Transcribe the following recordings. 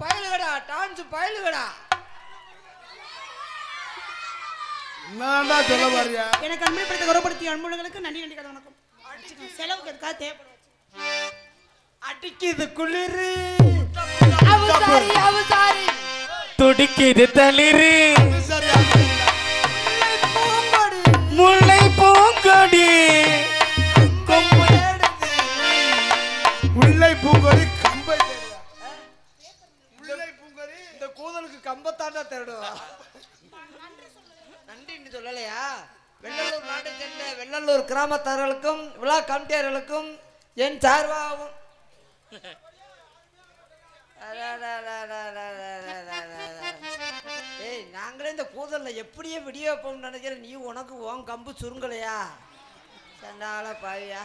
பயலுகடா dance பயலுகடா. என்னடா சொல்ல பாரியா? எனக்கு அன்புப்படுத்த கௌரவப்படுத்திய அன்புகளுக்கு நன்றி நன்றி வணக்கம். செலவுக்கு எதுக்காக தேவைப்படும். அடிக்குது குளிரு அவசாரி துடிக்குது தளிரு முல்லை பூங்கொடி முல்லை பூங்கொடி கம்பை முல்லை பூங்கொடி இந்த கூதலுக்கு கம்பத்தாண்டா தேடுவா. நன்றின்னு சொல்லலையா? வெள்ளலூர் நாட்டை சேர்ந்த வெள்ளலூர் கிராமத்தார்களுக்கும் விழா கமிட்டியார்களுக்கும் என் சார்பாகவும் ஏய் நாங்களே இந்த கூதல்ல எப்படியே விடிய வைப்போம்னு நினைக்கிறேன். நீ உனக்கு உன் கம்பு சுருங்கலையா? சண்டால பாவியா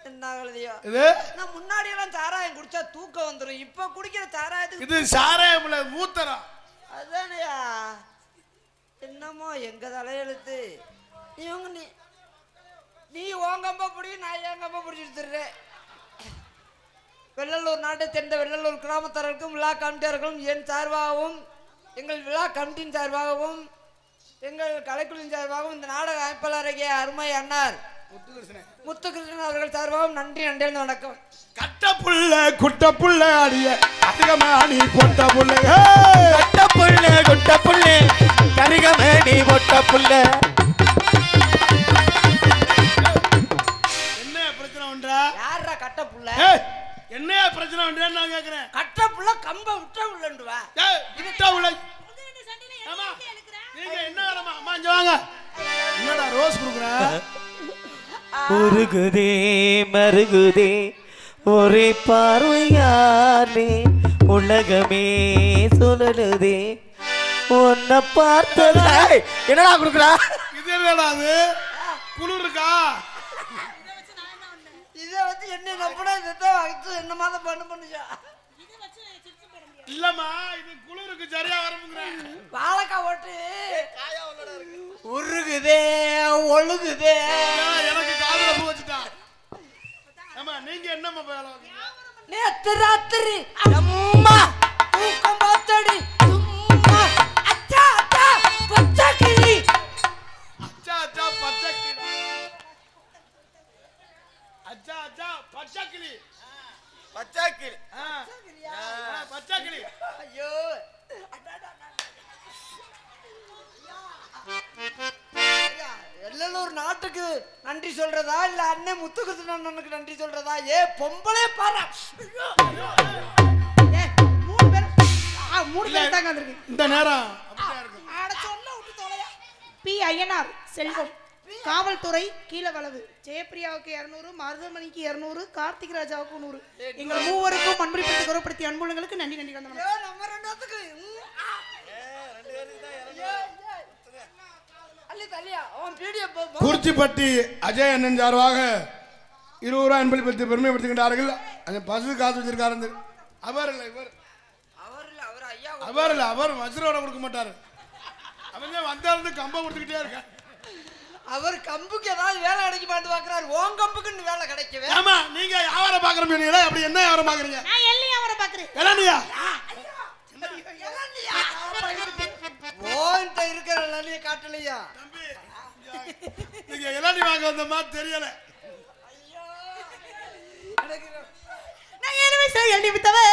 என்னாகலையோ? நான் முன்னாடி எல்லாம் சாராயம் குடிச்சா தூக்கம் வந்துடும். இப்ப குடிக்கிற சாராயத்துக்கு இது சாராயம் இல்ல மூத்தரம். அதானையா? என்னமோ எங்க தலையெழுத்து. நீ உன் கம்ப பிடி, நான் என் கம்ப பிடிச்சிருத்துறேன். வெள்ளலூர் நாட்டை சேர்ந்த வெள்ளலூர் கிராமத்தார்களுக்கும் விழா கமிட்டியார்களும் என் சார்பாகவும் எங்கள் விழா கமிட்டியின் சார்பாகவும் எங்கள் கலைக்குழுவின் சார்பாகவும் இந்த நாடக அமைப்பாளருடைய அருமை அண்ணார் முத்துகிருஷ்ணன் அவர்கள் சார்பாகவும் நன்றி நன்றி வணக்கம். கட்ட புள்ள குட்ட புள்ள அடிய அதிகமானி பொட்ட புள்ள கட்ட புள்ள குட்ட புள்ள கரிகமேனி பொட்ட புள்ள. என்ன பிரச்சனை பண்றா? யாரா கட்ட புள்ள? என்ன பிரச்சனை பண்றேன்னு நான் கேக்குறேன். கட்ட புள்ள கம்ப விட்ட உள்ளண்டுவா. விட்ட உள்ள. ஆமா. நீங்க என்ன வரமா? அம்மா இங்க வாங்க. என்னடா ரோஸ் குடுக்குற? உருகுதே மருகுதே ஒரே பார்வையாலே உலகமே சுழலுதே உன்னை பார்த்ததா. என்னடா குடுக்குறா? இது என்னடா அது? குளிர் இருக்கா? இதை வச்சு என்ன நம்பினா இதான் வச்சு என்ன மாதிரி பண்ணுச்சா? இல்லம்மா இது குளிருக்கு சரியா வரமுங்கிறேன். பாலக்கா ஓட்டு உருகுதே ஒழுகுதே. எனக்கு காதுல பூ வச்சுட்டான். ஆமா நீங்க என்னம்மா வேலை? நேத்து ராத்திரி அம்மா தூக்கம் பார்த்தடி சும்மா அச்சா அச்சா பச்சை கிளி அச்சா அச்சா பச்சை கிளி அச்சா அச்சா பச்சை கிளி பச்சை கிளி பச்சை கிளி. ஐயோ வெள்ளலூர் நாட்டுக்கு நன்றி சொல்றதா இல்ல அண்ணன் முத்துகிருஷ்ணன் அண்ணனுக்கு நன்றி சொல்றதா? ஏ பொம்பளே பாரு. மூணு பேர் தாங்க வந்திருக்கு இந்த நேரம் பி ஐயனார் செல்வம் காவல்துறை கீழவளவு ஜெயப்பிரியாவுக்கு 200 மருதமணிக்கு 200 கார்த்திக் ராஜாவுக்கு 100. எங்கள் மூவருக்கும் அன்புப்படுத்தி கௌரவப்படுத்திய அன்புகளுக்கு நன்றி நன்றி வந்தோம். நம்ம ரெண்டுத்துக்கு குறிச்சிப்பட்டி அஜய் அண்ணன் சார்பாக 20 ரூபாய் அன்பளிப்பத்தை பெருமைப்படுத்துகின்றார்கள். அந்த பசு காசு வச்சிருக்காரு. அவர் இல்ல இவர். அவர் இல்ல அவர் வஜ்ரோட கொடுக்க மாட்டாரு. அவங்க வந்தாருந்து கம்ப கொடுத்துக்கிட்டே இருக்க. அவர் கம்புக்கு ஏதாவது வேலை கிடைக்க மாட்டு பாக்குறாரு. ஓன் கம்புக்கு வேலை கிடைக்கவே. ஆமா நீங்க வியாபாரம் பாக்குறீங்களா? அப்படி என்ன வியாபாரம் பாக்குறீங்க? நான் எல்லாம் வியாபாரம் பாக்குறேன். எலனியா ஓன்ட்ட இருக்கிற எலனிய காட்டலையா? நீங்க எலனி வாங்க வந்த மாதிரி தெரியல. நான் ஏற்கனவே சொல்லி விட்டவே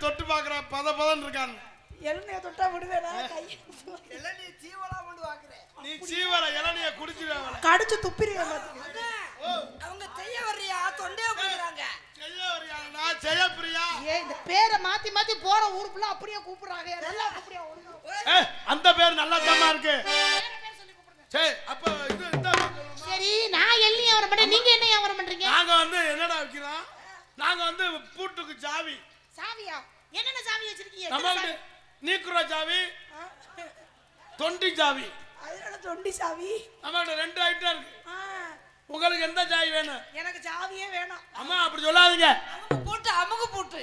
தொட்டு பாக்குற பத பதன் இருக்கான். எலனிய தொட்டா விடுவேனா? எலனிய சீவலா கொண்டு வாக்குறேன். நீ சீவல எலனிய குடிச்சிடுவல. கடிச்சு துப்பிடுவே மாட்டீங்க. அவங்க செய்ய வர்றியா? தொண்டைய குடுக்குறாங்க. செய்ய வர்றியா? நான் ஜெயப்பிரியா. ஏய் இந்த பேரை மாத்தி மாத்தி போற ஊர் ஃபுல்லா அப்படியே கூப்பிடுறாங்க. நல்லா கூப்பிடியா ஒழுங்கா. அந்த பேர் நல்லா தம்மா இருக்கு. சரி அப்ப இது இந்த சரி நான் எல்லி வியாபாரம் பண்றேன். நீங்க என்ன வியாபாரம் பண்றீங்க? நாங்க வந்து என்னடா விக்கிறோம்? நாங்க வந்து பூட்டுக்கு சாவி. சாவியா? என்னென்ன சாவி வச்சிருக்கீங்க? நம்ம நீக்குற சாவி, தொண்டி சாவி. அதனால தொண்டி சாவி. நம்மகிட்ட 2 ஐட்டம் இருக்கு. உங்களுக்கு எந்த சாவி வேணும்? எனக்கு சாவியே வேணாம். அம்மா அப்படி சொல்லாதீங்க. அமுகு போட்டு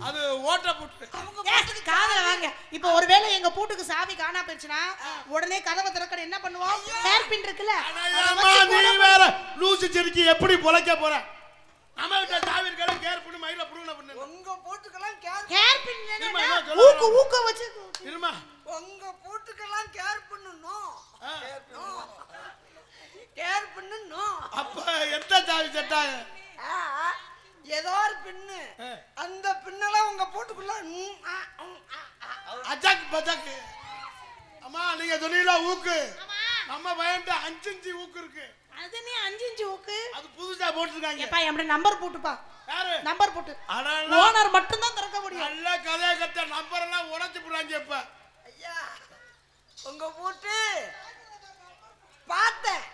அது ஓட்ட பாருங்க இப்போ ஒருவேளை எங்க பூட்டுக்கு சாவி காணா போயிடுச்சுன்னா உடனே கதவை திறக்கணும் என்ன பண்ணுவோம் ஹேர் பின் இருக்குல்ல நீ வேற லூசு சிரிக்கி எப்படி பொழைக்க போற நம்ம கிட்ட சாவி இருக்கல கேர் பண்ணி மயில புடுங்க பண்ணு உங்க பூட்டுக்கெல்லாம் ஹேர் பின் இருமா, ஊக்கு ஊக்க வச்சு இருமா உங்க பூட்டுக்கெல்லாம் கேர் பண்ணணும் கேர் பண்ணணும் அப்ப எந்த சாவி செட்டாங்க ஏதோ ஒரு பின்னு அந்த பின்னெல்லாம் உங்க பூட்டுக்குள்ள அஜாக் பஜாக் அம்மா நீங்க சொன்னீங்களா ஊக்கு நம்ம பயன்ட்டு 5 இன்ச்சு ஊக்கு இருக்கு அது நீ 5 இன்ச் ஊக்கு அது புதுசா போட்டுருக்காங்க ஏப்பா நம்மட நம்பர் போட்டுப்பா யாரு நம்பர் போட்டு அடடா ஓனர் மட்டும் தான் திறக்க முடியும் நல்ல கதைய கட்ட நம்பர் எல்லாம் உடைச்சு போறாங்க இப்ப ஐயா உங்க பூட்டு பார்த்தேன்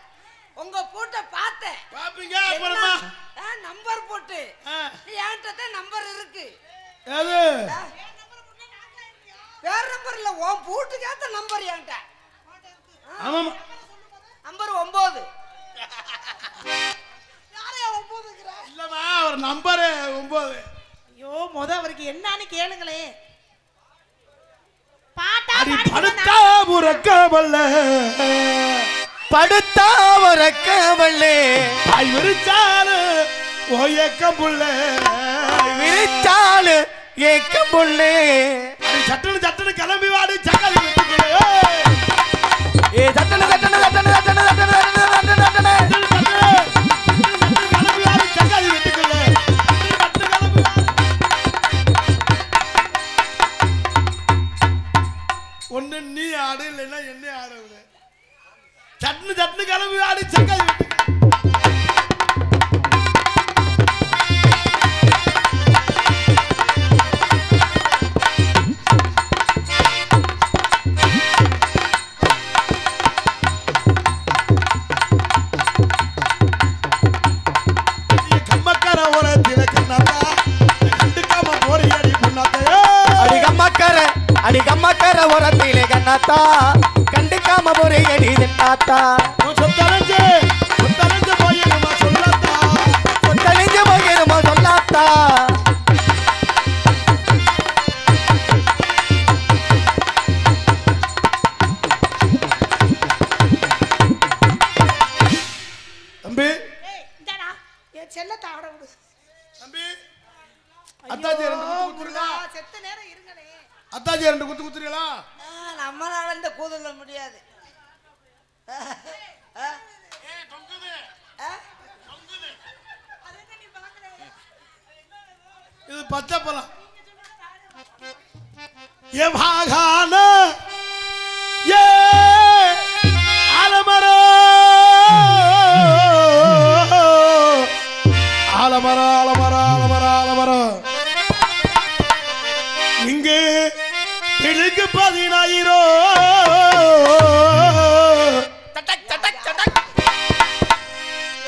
உங்க பூட்டை பார்த்தேன் பாப்பீங்க அப்புறமா நம்பர் போட்டு என்கிட்ட நம்பர் இருக்கு எது வேற நம்பர் இல்ல உன் பூட்டுக்கு ஏத்த நம்பர் என்கிட்ட ஆமா நம்பர் 9 இல்லமா ஒரு நம்பர் 9 ஐயோ அவருக்கு என்னன்னு கேளுங்களே பாட்டா அடி பாடி படுத்தா முறக்கவல்ல படுத்தா உறக்கவல்லே ஆய் விரிச்சாலு ஓயக்கம் புள்ள விரிச்சாலு ஏக்கம் புள்ளே அடி சட்டனு கிளம்பி வாடி சக்கரி விட்டுக்குள்ளே ஏ தட்டன தட்டன தட்டன தட்டன தட்டன தட்டன தட்டன கிளம்பி வாடி சக்கரி விட்டுக்குள்ளே ஒண்ணு நீ ஆடு இல்லைன்னா என்ன ஆடுறது சட்னு கிளம்பி வாடி சக்கரி விட்டுக்குள்ளே அடிகம்மக்கர உரத்திலே கண்ணாத்தா கண்டுக்காம போறே அடி தின்னாத்தா சொத்தலைஞ்சு போயிருமா சொல்லத்தா சொத்தழிஞ்சு போயிருமா சொல்லாத்தா தம்பி இந்தாடா என் செல்லத்தை ஆட விடு தம்பி அத்தாச்சி 2 குத்து குத்துறீங்களா செத்த நேரம் இருங்களே அத்தாச்சி 2 குத்து குத்துறீங்களா நம்மளால இந்த கூதல்ல முடியாது இது பச்சை பழம் ஏ பாகான ஏ ஆலமரோ ஆலமரோ இங்கு பிழுக்கு 10,000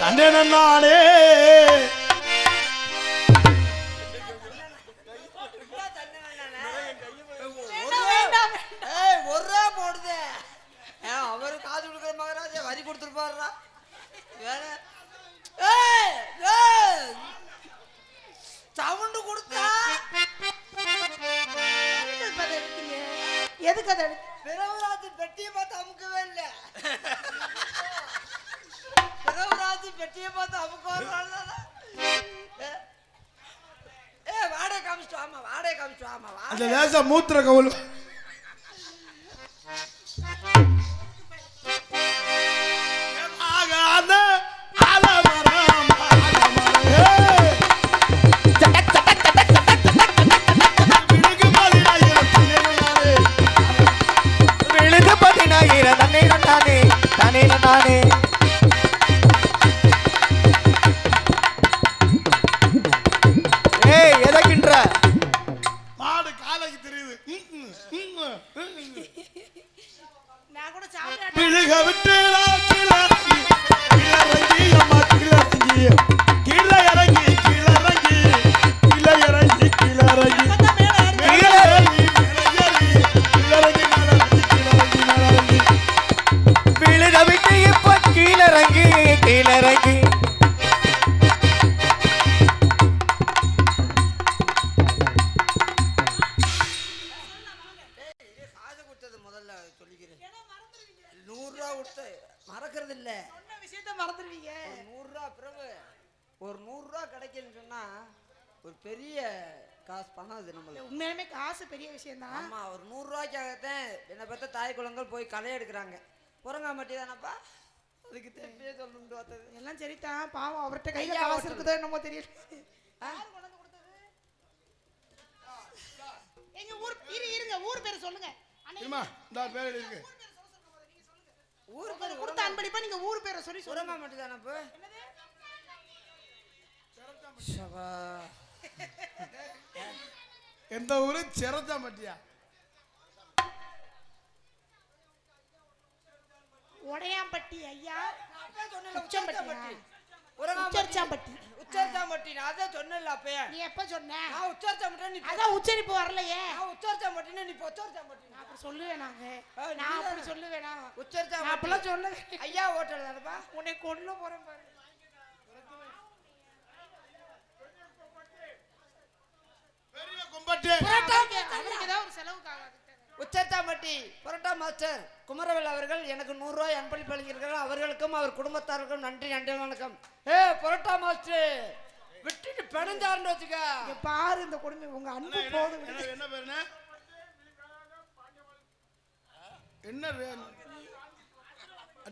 தண்டே நானே ஒரே போடுது அவரு காது கொடுக்குற மகராஜா வரி கொடுத்துருப்பாருடா வேற சவுண்டு கொடுத்தா எதுக்கு அதை பிறவராஜ் பெட்டியை பார்த்து அமுக்கவே இல்லை பிறவராஜ் பெட்டியை பார்த்து அமுக்க வாடகை காமிச்சிட்டு வாமா அந்த லேசா மூத்திர கவுல் விழுது 10,000 தன்னை நானே தானே நானே ஏய் எதக்கின்ற மாடு காலைக்கு தெரியுது நான் கூட சாப்பிட பிழுக விட்டு கீழே இறங்கி விழுத விட்டு இப்ப கீழறங்கி ஒரு பெரிய காசு பணம் அது நம்மளுக்கு. உண்மையாலுமே காசு பெரிய விஷயம் தான். ஆமா, ஒரு 100 ரூபாய்க்காகத்தான் என்னை பார்த்த தாய் குளங்கள் போய் களை எடுக்கிறாங்க. புறங்காமட்டி தானப்பா, அதுக்கு திருப்பியே சொல்லணும்னு பார்த்தது. எல்லாம் சரிதான், பாவம் அவர்கிட்ட கையில ஐயா, காசு hotel. இருக்குதோ என்னமோ தெரியல. யாரு கொண்டு வந்து கொடுத்தது? எங்க ஊர் இருங்க, ஊர் பேர் சொல்லுங்க. இருமா, இந்த பேர் இருக்கு. ஊர் பேர் கொடுத்த அன்பளிப்பா நீங்க ஊர் பேரை சொல்லி சொல்லுங்க. புறங்காமட்டி தானப்பா. சபா, எந்த ஊரு? சிரத்தாம்பட்டியா? உடையாம்பட்டி ஐயா. உச்சம்பட்டி. உச்சரிச்சாம்பட்டி. உச்சரிச்சாம்பட்டி, நான் அதான் சொன்னேன்ல அப்பயே. நீ எப்ப சொன்ன? நான் உச்சரிச்சாம்பட்டி, நீ அதான் உச்சரிப்பு வரலையே. நான் உச்சரிச்சாம்பட்டினா நீ உச்சரிச்சாம்பட்டி. நான் அப்படி சொல்லுவேன் நாங்க. நீ நான் அப்படி சொல்லுவேனா? நான் உச்சரிச்சாம்பட்டி. அப்பெல்லாம் சொல்லுவேன். ஐயா ஹோட்டல் தானப்பா. உன்னை கொல்ல போறேன் பாரு. பெரிய கும்பட்டி. அவருக்கு ஏதாவது ஒரு செலவுக்கு ஆகாது. உச்சரிச்சாம்பட்டி பரோட்டா மாஸ்டர் குமரவேல் அவர்கள் எனக்கு 100 ரூபாய் அன்பளிப்பு அளிக்கிறார்கள். அவர்களுக்கும் அவர் குடும்பத்தாருக்கும் நன்றி நன்றி வணக்கம். பரோட்டா மாஸ்டர் விட்டுட்டு பிணைஞ்சாருன்னு வச்சுக்க. இங்க பாரு இந்த கொடுமை, உங்க அன்பு போதும். என்ன பேருண்ணே? என்ன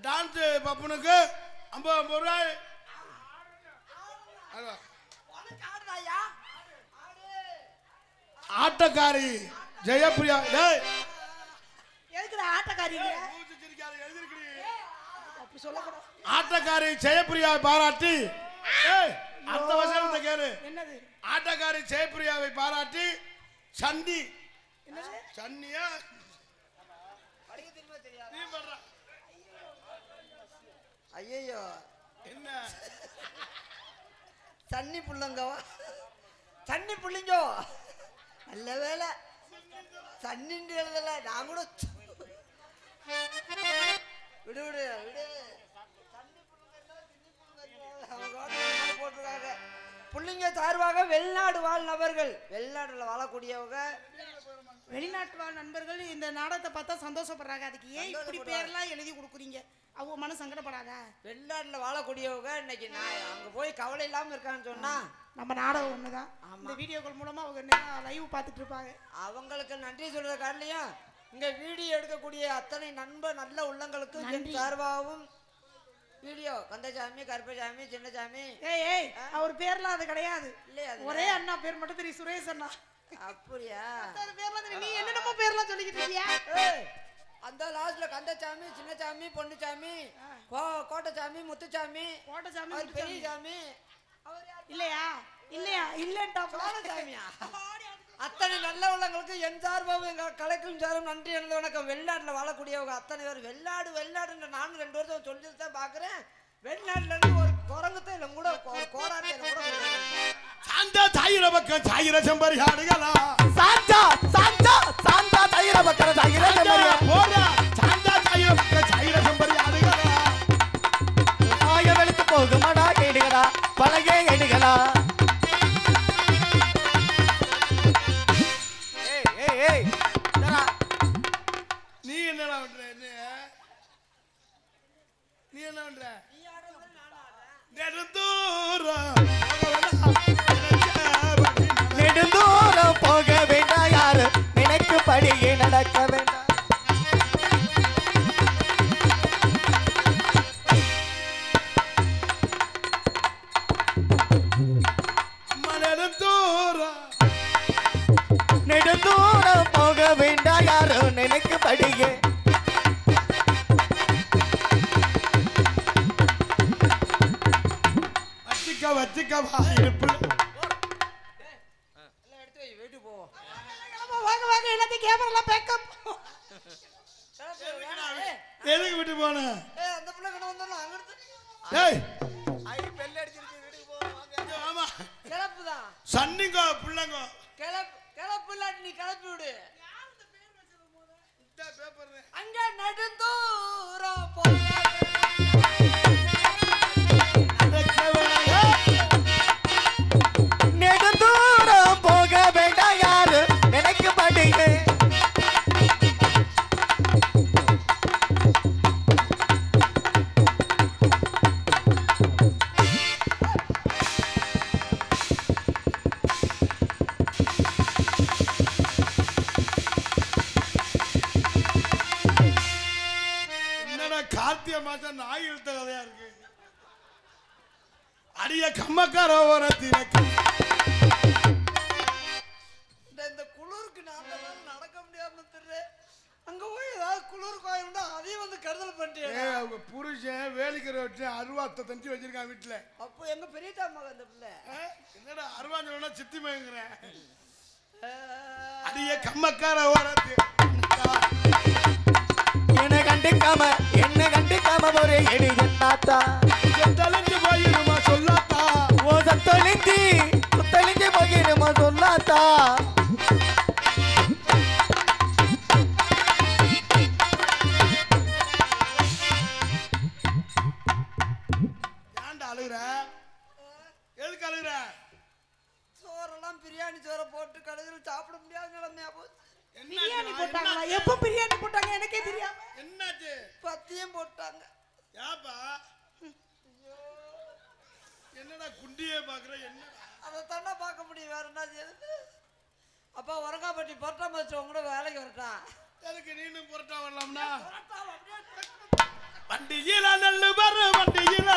டான்ஸ் பப்புனுக்கு 50 ரூபாய். ஆட்டக்காரி ஜெயப்பிரியா. டேய், எதுக்குடா ஆட்டக்காரி? மூச்சு சிரிக்காத, எழுதிருக்கீ. அப்படி சொல்லக்கூடாது. ஆட்டக்காரி ஜெயப்பிரியாவை பாராட்டி, ஏய் அடுத்த வசனத்தை கேளு. என்னது? ஆட்டக்காரி ஜெயப்பிரியாவை பாராட்டி சந்தி. என்னது? சன்னியா? நீ பண்ற. ஐயோ, என்ன சன்னி புள்ளங்கவா? சன்னி புள்ளிங்கோ. நல்ல வேலை சன்னின்னு எழுதல. நான் கூட விடு விடு விடு. போட்டிருக்காங்க. புள்ளிங்க சார்பாக வெளிநாடு வாழ் நபர்கள், வெளிநாடுல வாழக்கூடியவங்க, வெளிநாட்டு வாழ் நண்பர்கள் இந்த நாடகத்தை பார்த்தா சந்தோஷப்படுறாங்க. அதுக்கு ஏன் இப்படி பேர்லாம் எழுதி கொடுக்குறீங்க? அவங்க மனசு சங்கடப்படாதா? வெளிநாட்டுல வாழக்கூடியவங்க இன்னைக்கு நான் அங்க போய் கவலை இல்லாம இருக்கான்னு சொன்னா நம்ம நாடகம் ஒண்ணுதான். இந்த வீடியோக்கள் மூலமா அவங்க லைவ் பார்த்துட்டு இருப்பாங்க. அவங்களுக்கு நன்றி சொல்ற காரணம் இங்க வீடியோ எடுக்கக்கூடிய அத்தனை நல்ல உள்ளங்களுக்கு என் சார்பாகவும் வீடியோ கந்தசாமி, கருப்பசாமி, சின்னசாமி. ஏய் அவர் பேர்லாம் அது கிடையாது. இல்லையா? ஒரே அண்ணா பேர் மட்டும் தெரியும், சுரேஷ் அண்ணா. அப்படியா? பேர்லாம் தெரியும். நீ என்னென்னமோ பேர்லாம் சொல்லிக்கிட்டு இருக்கியா? அந்த லாஸ்ட்ல கந்தசாமி, சின்னசாமி, பொன்னுசாமி, கோட்டசாமி, முத்துசாமி, கோட்டசாமி, பெரியசாமி. இல்லையா? இல்லையா? இல்லன்டா சாமியா? அத்தனை நல்ல உள்ளங்களுக்கு என் சார்பாகவும் எங்க கலைக்கும் சாரும் நன்றி எனது வணக்கம். வெளிநாட்டுல வாழக்கூடியவங்க அத்தனை பேர் வெளிநாடுன்னு நானும் 2 வருஷம் சொல்லிட்டு தான் பாக்குறேன். வெளிநாட்டுல இருந்து ஒரு குரங்குத்தை இல்லை கூட கோடாரி கூட சாந்தா தாயிர பக்கம் சாயிர செம்பரி ஆடுகளா. சாந்தா சாந்தா சாந்தா தாயிர பக்கம் சாயிர செம்பரி போடா. சாந்தா தாயிர பக்கம் சாயிர செம்பரி ஆடுகளா. ஆய வெளுத்து போகுமாடா கேடுகளா, பழகே கேடுகளா. ஏய் நீ என்னடா பண்ற? நீ என்ன பண்ற? நெடுந்தூரம் போக வேண்டாம், யாரு நினைக்கும்படியே நடக்க வேண்டாம். நெடுந்தூரம் போக வேண்டாம், யாரு நினைக்கும்படியே. வச்சுக்கவா இருப்பு. எல்லாம் எடுத்து வை, வீட்டுக்கு போவோம். வாங்க எல்லாத்தையும் கேமராலாம் பேக்கப். எதுக்கு விட்டு போன? அந்த பிள்ளை கிட்ட வந்தாலும் அங்கிருந்து டேய், பெல் அடிச்சிருக்கு, வீட்டுக்கு போவாங்க. ஆமா கிளப்புதான். சன்னிங்கோ புள்ளங்கோ. கிளப்பு இல்லாட்டி நீ கிளப்பி விடு. பேப்பர் அங்க நெடுந்தூரம் போக நெடுந்தூரம் போக வேண்டாம், யாரு நினைக்கும்படியே. மாசம் நாய் இழுத்த கதையா இருக்கு. அடிய கம்மக்கார ஓரத்தில இந்த குளிருக்கு நான் நடக்க முடியாம தெரியுறேன். அங்க போய் ஏதாவது குளிர் கோயில்னா அதையும் வந்து கருதல் பண்ணிட்டேன். அவங்க புருஷன் வேலிக்கிற வச்சு அருவாத்தை தஞ்சு வச்சிருக்கான் வீட்டுல. அப்போ எங்க பெரியதா மகன் அந்த பிள்ளை என்னடா அருவாஞ்சோன்னா சித்தி மயங்குறேன். அடிய கம்மக்கார ஓரத்து என்ன கண்டுக்காம ஒரு எடி தாத்தா தொலைஞ்சு போயிருமா சொல்லாத்தா. ஓ தொலைஞ்சு போகிருமா சொல்லாத்தா. ஏன்டா அழுகுற? எதுக்கு அழுகுற? சோறெல்லாம் பிரியாணி சோறை போட்டு கடையில் சாப்பிட முடியாத நிலைமையா போச்சு. பிரியாணி போட்டாங்களா? எப்ப பிரியாணி போட்டாங்க எனக்கே தெரியாம. என்னாச்சு? பத்தியம் போட்டாங்க. ஏப்பா என்னடா குண்டியே பாக்குற? என்னடா அதை தானே பார்க்க முடியும், வேற என்ன செய்யுது? அப்பா வரங்காப்பட்டி பொரட்டா மதிச்சவங்க கூட வேலைக்கு வரட்டா. எதுக்கு நீனும் புரட்டா வரலாம்னா? வண்டியில நெல்லு வரு வண்டியில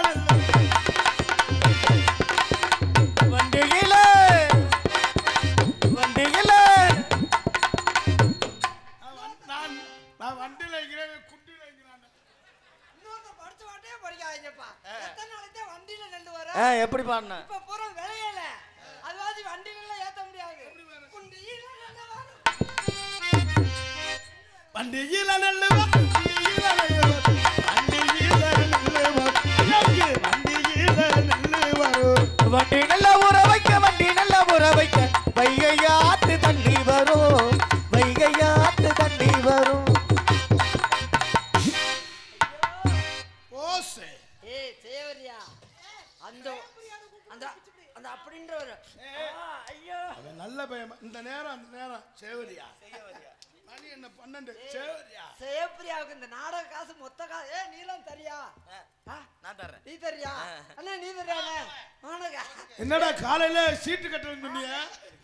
நான் வண்டியில இருக்கிறேன், குண்டியில இருக்கிறான். இன்னொருத்தர் படிச்ச வாட்டே படிக்காதீங்கப்பா. எத்தனை நாளைக்கு வண்டியில நெல்லு வர? எப்படி பாடின? இப்ப பூரா விளையல. அதுவாதி வண்டியில ஏத்த முடியாது. குண்டியில நெல்லு வரும். வண்டியில நெல்லு வரு வண்டியில நெல்லு வரு வண்டியில நெல்லு வரு வண்டி நல்லா ஊற வைக்க வைகையாத்து தண்ணி வரும். ஓசே. ஏய் சேவரியா, அந்த அந்த அந்த அப்படின்ற ஒரு ஐயோ அவன் நல்ல பையன். இந்த நேரம் அந்த நேரம் சேவரியா மணி என்ன 12 சேவரியா. சேவரியாவுக்கு இந்த நாடக காசு மொத்த காசு நீலாம் தரியா? நான் தர்றேன். நீ தரியா? அண்ணா நீ தரியானே? உனக்கு என்னடா காலையில சீட்டு கட்டணும் சொன்னீங்க?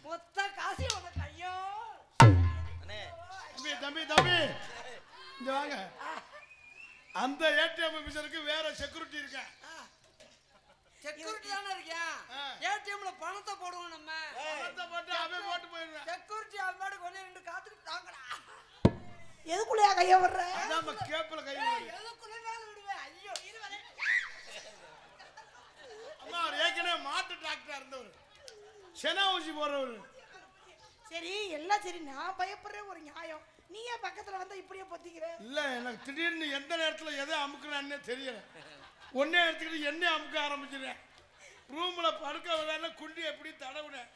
மொத்த காசு உனக்கு. ஐயோ தம்பி இங்க வாங்க. அந்த ஏடிஎம் ஆபீசருக்கு வேற செக்யூரிட்டி இருக்கா? செக்யூரிட்டி தானே இருக்கியா? ஏடிஎம்ல பணத்தை போடுவோம் நம்ம. பணத்தை போட்டு அவன் போட்டு போயிடுறான். செக்யூரிட்டி அவன் பாட்டு கொஞ்சம் ரெண்டு காத்துக்கிட்டு தாங்கடா. எதுக்குள்ளயா கைய வர்ற? நம்ம கேப்ல கை விடுறது. எதுக்குள்ளனாலும் விடுவேன். ஐயோ அம்மா அவர் ஏற்கனவே மாட்டு டாக்டரா இருந்தவர், செனா ஊசி போடுறவர். சரி எல்லாம் சரி, நான் பயப்படுற ஒரு நியாயம். நீ ஏன் பக்கத்துல வந்தா இப்படியே பொத்திக்கிற? இல்ல எனக்கு திடீர்னு எந்த நேரத்துல எதை அமுக்குறான்னு தெரியல. ஒன்னே எடுத்துக்கிட்டு என்ன அமுக்க ஆரம்பிச்சிடுறேன். ரூம்ல படுக்க விடாம குண்டி எப்படி தடவுனேன்.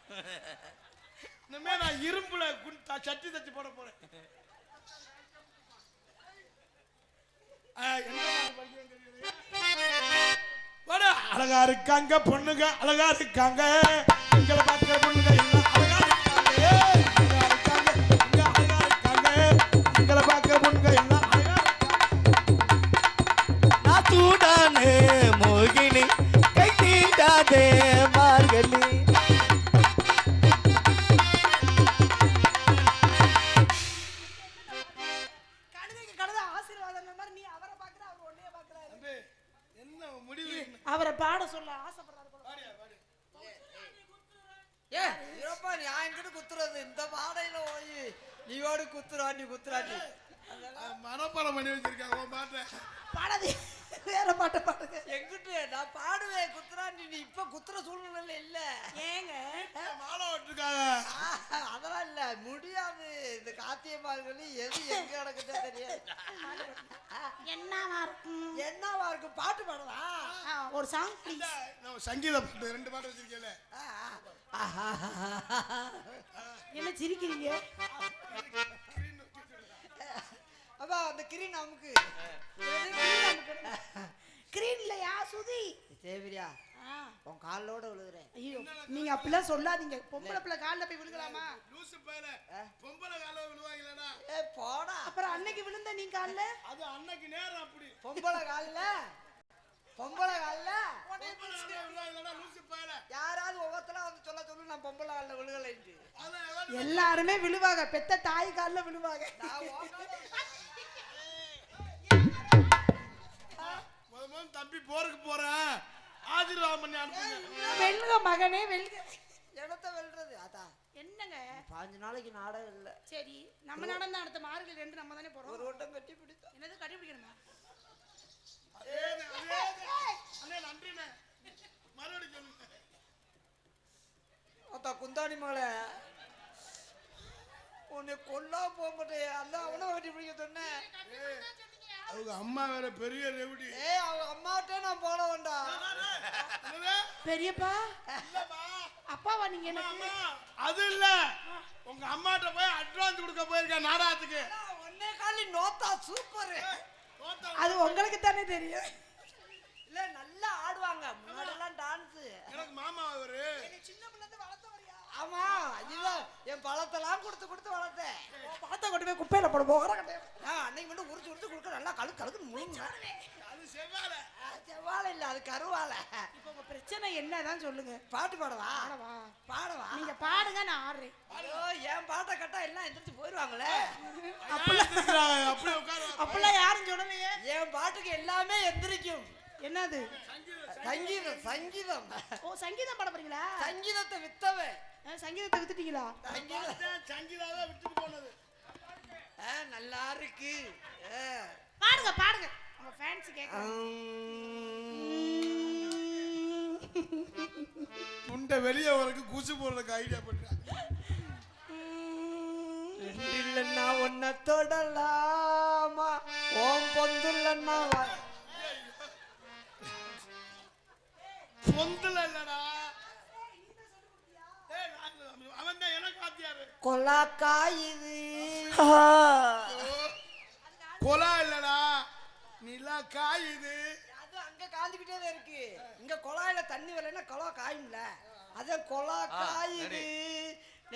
இனிமே நான் இரும்புல சட்டி தச்சு போட போறேன். அழகா இருக்காங்க பொண்ணுங்க, அழகா இருக்காங்க. எங்களை பார்க்கிற பொண்ணுங்க எல்லாம் அழகா இருக்காங்க. எங்களை பார்க்கிற பொண்ணுங்க எல்லாம் அழகா நான் தூடானே மோகினி கை தீண்டாதே மார்கழி. கழுத ஆசீர்வாதம் மாதிரி நீ அவரை பாக்குற, அவர் ஒன்னைய பாக்குறாரு. என்ன முடிவு? அவரை பாட சொல்ல ஆசைப்படுறாரு போல. ஏ இருப்பா, நீ என்கிட்ட குத்துறது இந்த பாடையில போய் நீ ஓடி குத்துறாண்டி. மனப்பாடம் பண்ணி வச்சிருக்காங்க உன் பாட்டை. பாடாது, வேற பாட்டை பாடுங்க. எங்கிட்ட நான் பாடுவேன் குத்துறாண்டி. நீ இப்ப குத்துற சூழ்நிலை இல்ல. ஏங்க மாலை விட்டுருக்காங்க. அதெல்லாம் இல்ல, முடியாது. இந்த காத்தியமார்களி எது எங்க நடக்குதோ தெரியாது. என்னவா இருக்கும்? என்னவா இருக்கு? பாட்டு பாடலாம். ஒரு சாங் ப்ளீஸ். நம்ம சங்கீத பாட்டு 2 பாட்டு வச்சிருக்கேன்ல. என்ன சிரிக்கிறீங்க? அப்பா அந்த கிரீன் நமக்கு கிரீன் இல்லையா சுதி? தேவிரியா உன் காலோட விழுகிறேன். ஐயோ நீங்க அப்படிலாம் சொல்லாதீங்க. பொம்பளை பிள்ளை காலில் போய் விழுகலாமா? லூசு பையல பொம்பளை கால விழுவாங்களேடா. போடா. அப்புறம் அன்னைக்கு விழுந்த நீ கால்ல? அது அன்னைக்கு நேரம் அப்படி. பொம்பளை கால்ல விழுவாங்களேடா லூசு பையல. யாராவது ஒவ்வொருத்தலாம் வந்து சொல்ல சொல்லு நான் பொம்பளை காலில் விழுகலைன்ட்டு. எல்லாருமே விழுவாங்க, பெத்த தாய் காலில் விழுவாங்க. முதல்ல தம்பி போருக்கு போறேன் ஆசீர்வாதம் பண்ணி அனுப்புங்க. வெல்லுங்க மகனே வெல்லுங்க. இடத்த வெல்றது அதா என்னங்க 5 நாளைக்கு நாடகம் இல்ல. சரி நம்ம நடந்தா அடுத்த மார்கழி 2 நம்ம தானே போறோம். ஒரு வட்டம் கட்டி பிடித்தோம். என்னது கட்டிப்பிடிக்கணுமா? அண்ணே நன்றிண்ணே. மறுபடியும் சொல்லுங்க. அதா குந்தாணி மகளே உன்னை கொல்லா போக மாட்டேன். அந்த அவனை கட்டி பிடிக்க சொன்னேன். அவங்க அம்மா வேற பெரிய ரெவடி. அவங்க அம்மாட்டே நான் போட வேண்டாம். பெரியப்பா அப்பாவா நீங்க என்ன? அது இல்ல, உங்க அம்மாட்ட போய் அட்வான்ஸ் கொடுக்க போயிருக்கேன் நாடகத்துக்கு. ஒன்னே காலி நோத்தா சூப்பர். அது உங்களுக்கு தானே தெரியும். இல்ல நல்லா ஆடுவாங்க. முன்னாடிலாம் டான்ஸ். எனக்கு மாமா அவரு. சின்ன பிள்ளை இருந்து வளர்த்தவரியா? ஆமா இதுதான் என் பழத்தெல்லாம் கொடுத்து வளர்த்தேன். பழத்தை கொண்டு போய் குப்பையில போட போகிற அன்னைக்கு மட்டும் உரிச்சு கொடுக்க நல்லா கழுக்கு முழுங்க. அது செவ்வாழை. செவ்வாழை இல்ல அது கருவாழை. இப்போ உங்க பிரச்சனை என்னதான் சொல்லுங்க. பாட்டு பாடவா? பாடவா? நீங்க பாடுங்க நான் ஆடுறேன். ஐயோ என் பாட்டை கட்டா எல்லாம் எந்திரிச்சு போயிருவாங்களே. அப்பெல்லாம் யாரும் சொல்லலையே. என் பாட்டுக்கு எல்லாமே எந்திரிக்கும். என்னது? சங்கீதம். ஓ சங்கீதம் பாட போறீங்களா? சங்கீதத்தை வித்தவன். சங்கீதத்தை வித்துட்டீங்களா? சங்கீதாவே விட்டு போனது. நல்லா இருக்கு. பாடுங்க பாடுங்க. உங்க ஃபேன்ஸ் கேக்குறாங்க. துண்டை வெளியே வரக்கு கூசு போடுறதுக்கு ஐடியா பண்றேன். இல்லன்னா ஒன்ன தொடலாமா ஓம் பொந்துலன்னா பொந்துல இல்லடா. அவன் தான் எனக்கு ஆத்தியாரு. கொலாக்கா இது கொலா இல்லடா, நிலா காயுது. அது அங்க காஞ்சிக்கிட்டே தான் இருக்கு. இங்க குழாயில தண்ணி வரலைன்னா கொலா காயும்ல. அத கொலா காயுது.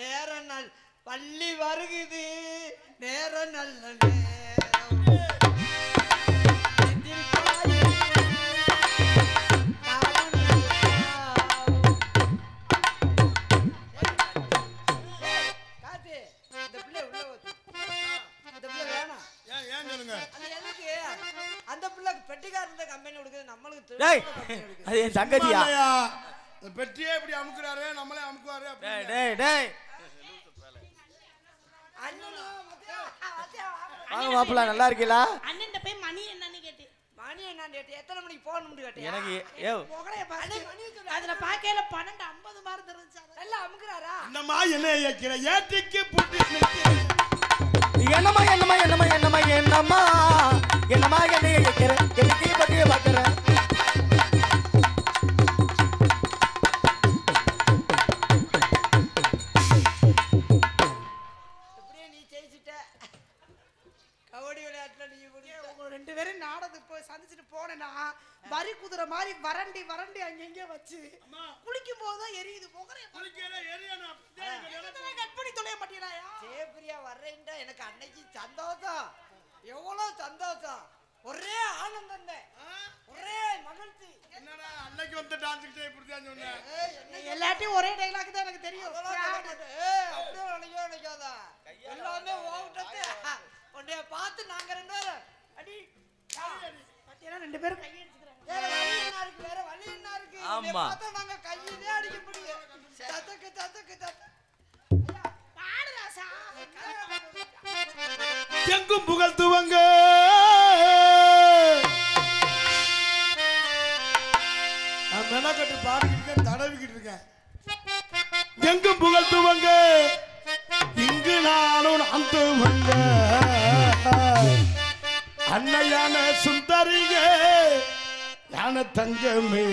நேர நாள் பள்ளி வருகுது. நேர நல்ல நேரம். நெஞ்சில் காயுது. காலம் காத்து இந்த பிள்ளை உள்ள ஊத்து. இந்த பிள்ளை வேணாம். ஏன் சொல்லுங்க. அது எதுக்கு? அந்த பிள்ளைக்கு பெட்டிக்கார இருந்த கம்பெனி கொடுக்குது நம்மளுக்கு டேய் கம்பெனி கொடுக்குது. அது என் தங்கச்சியா? இந்த பெட்டியே இப்படி அமுக்குறாரு, நம்மளே அமுக்குவாரு. டேய் டேய் டேய் வாங்க மாப்பிள்ள, நல்லா இருக்கீங்களா? அண்ணன்ட்ட போய் மணி என்னன்னு கேட்டு. மணி என்னன்னு கேட்டு எத்தனை மணிக்கு போகணும்னு கேட்டியா? எனக்கு ஏ முகரைய பாத்து அதுல பாக்கையில 12:50 மாதிரி தெரிஞ்சா. நல்லா அமுக்குறாரா? என்னம்மா என்ன ஏக்கிற ஏட்டிக்கு புட்டி என்னம்மா என்னம்மா என்னம்மா என்னம்மா என்னம்மா என்னம்மா என்னைய கேக்குற எனக்கு பத்திய பாக்குற. எப்படியே நீ ஜெயிச்சிட்ட. கபடி விளையாட்டுல நீ உங்க 2 பேரும் நாடகத்துக்கு போய் சந்திச்சுட்டு போனேன்னா வரி குதிரை மாதிரி வரண்டி வரண்டி அங்கங்க வச்சு குளிக்கும் போதுதான் எரியுது. முகரைய கட் பண்ணி தொலைய மாட்டீங்களாயா? ஜெயபிரியா வர்றேன்டா எனக்கு அன்னைக்கு சந்தோஷம். எவ்வளவு சந்தோஷம். ஒரே ஆனந்தம் தான். ஒரே மகிழ்ச்சி. என்னடா அன்னைக்கு வந்து டான்ஸ்கிட்டே இப்படிதான் சொன்னேன். எல்லாத்தையும் ஒரே டைலாக் தான் எனக்கு தெரியும். அப்படியே நினைக்காதா எல்லாமே ஓவிட்டது. உன்னைய பார்த்து நாங்க 2 பேரும் அடி பாத்தீங்கன்னா 2 பேரும் கையடிச்சுக்கிறாங்க. வேற வழி என்ன இருக்கு? வேற வழி என்ன இருக்கு? ஆமா. பார்த்தா நாங்க கையிலே அடிக்க முடியும். தத்தக்கு தத்தக்கு தத்தக்கு பாடுறாசா. எங்கும் புகழ்த்துவங்க நான் மெனக்கட்டு பாடிக்கிட்டு இருக்கேன், தடவிக்கிட்டு இருக்கேன். எங்கும் புகழ்த்துவங்க இங்கு நானும் அந்துவங்க அன்னையான சுந்தரிக யான தங்கமே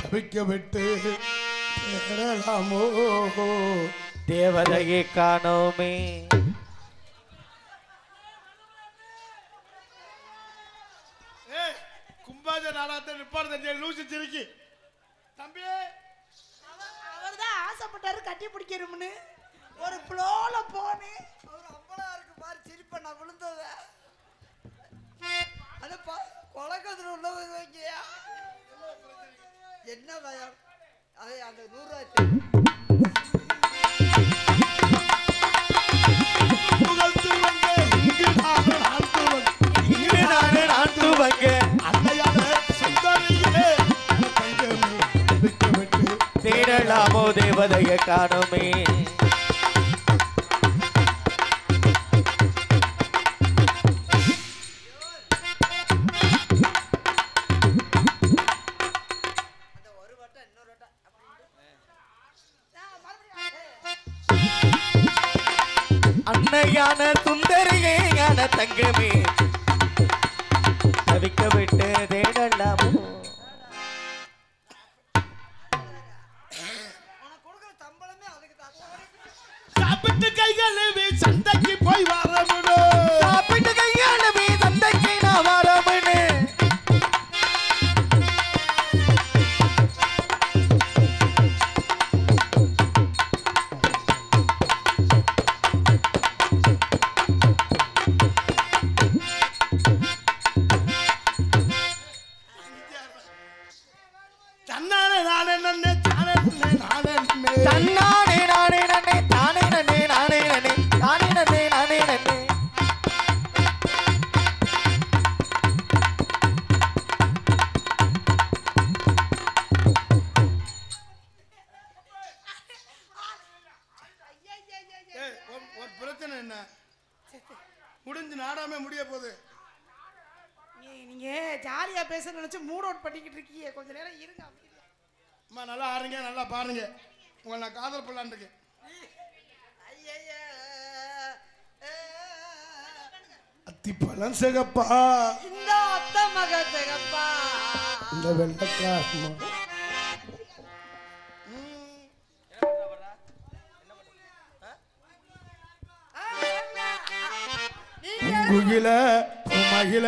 தவிக்க விட்டு தேடலாமோ தேவதையை காணோமே. கும்பாஜ நாடாத்த நிப்பாடு தஞ்சை லூசி சிரிக்கி தம்பி. அவர்தான் ஆசைப்பட்டாரு கட்டி பிடிக்கணும்னு ஒரு ஃப்ளோல போனே. அவர் அம்பளா இருக்கு பாரு சிரிப்ப நான் விழுந்தத. அது கொலக்கத்துல உள்ளவங்க வைக்கியா என்ன பயம்? அது அந்த 100 ரூபாய் இங்கு நானே நாட்டுவங்க அன்னை தேவதைய காணுமே. அன்னையான சுந்தரியே யான தங்கமே தவிக்க விட்டு தேடலாமோ. சாப்பிட்டு கைகளுமே சந்தைக்கு போய் வரமுடும். சாப்பிட்டு கையாளுமே சந்தைக்கு நான் வரமுன்னு. தன்னானே நானே நன்னே தானே நன்னே நானே நன்னே. தன்னானே நானே நன்னே தானே நன்னே நானே நன்னே தானே நன்னே நானே நன்னே. ஏய், ஒரு பிரச்சனை என்ன? முடிஞ்சு நாடாமே முடிய போகுது. நீங்க ஜாலியா பேச நினைச்சு மூட் அவுட் பண்ணிக்கிட்டு இருக்கீங்க, கொஞ்ச நேரம் இருங்க. அம்மா நல்லா ஆடுங்க, நல்லா பாருங்க. உங்களை நான் காதல் பண்ணலான்னு இருக்கேன். அத்திப்பழம் சிகப்பா இந்த அத்த மக சிகப்பா இந்த வெள்ளக்காரமா குயில மகிழ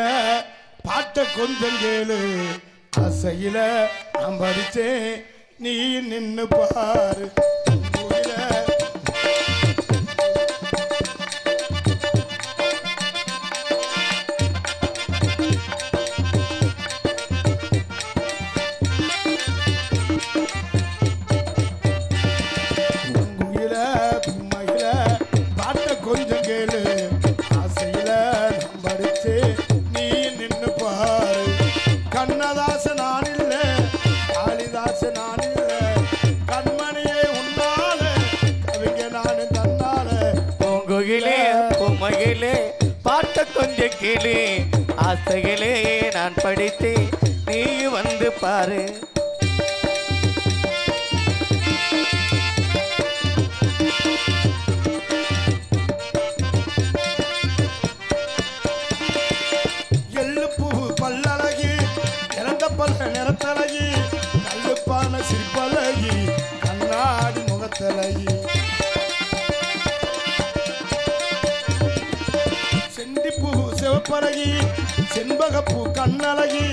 பாட்ட கொஞ்சம் கேளு. அசையில நான் படிச்சேன், நீ நின்னு பாரு. குயில குயில மகிழ பாட்ட கொஞ்சம் கேளு. அசையில நான் படிச்சேன், நீ நின்னு பாரு. கண்ணதாச நான் இல்ல, காளிதாச நான் இல்ல, கண்மணியே உன்னால கவிங்க நானு தன்னால. பூங்குயிலே பூமகிலே பாட்ட கொஞ்சம் கேளு. ஆசையிலே நான் படித்தேன், நீ வந்து பாரு. எள்ளு பூ பல்லழகி, இறந்த பல்ல நிறத்தழகி, கல்லுப்பான சிற்பழகி, கண்ணாடி முகத்தழகி. செண்டிப்பூ சிவப்பழகி, செண்பகப்பூ கண்ணழகி,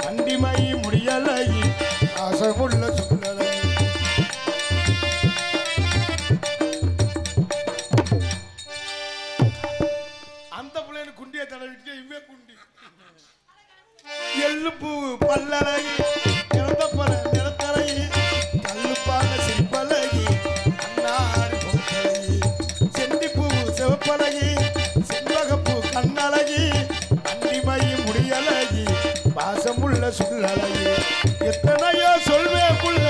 கண்டிமை முடியழகி, ஆசைமுள்ள சொல்லழகி. அந்த பிள்ளைன்னு குண்டியை தடவிட்டு இவ்வே குண்டி. எள்ளு பூ பல்லழகி, இறந்த பல நிறத்தழகி, கல்லுப்பான சிற்பழகி, கண்ணாடி முகத்தழகி. செண்டிப்பூ சிவப்பழகி, செண்பகப்பூ கண்ணழகி, கண்டிமை முடியழகி, பாசமுள்ள சொல்லழகி. எத்தனையோ சொல்வே புள்ள,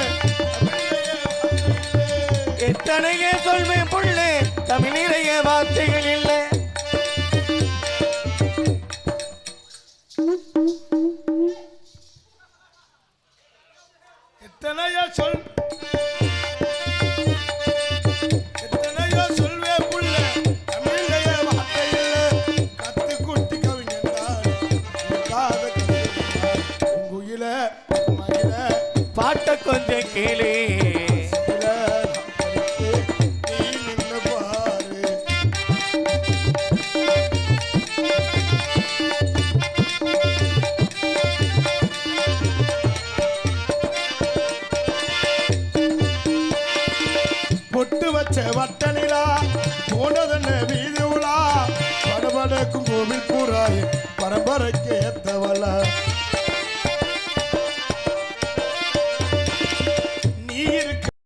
எத்தனையே சொல்வேன் புள்ளே, தமிழிலேய வார்த்தைகள் இல்லை. எத்தனையோ சொல் எத்தனையோ சொல்வே புள்ள, தமிழ்லையே வார்த்தை இல்ல. கத்து குட்டி கவிஞன்தான் எனக்காக கத்துக்கிட்டார். உங்குயில மயில பாட்ட கொஞ்சம் கேளு. சில நாம் படித்து நீ நின்னு பாரு. பொட்டு வச்ச வட்ட நிலா போனதென்ன வீதி உலா, படபடக்கும் கோவில் பூராய் பரம்பரைக்கு ஏத்த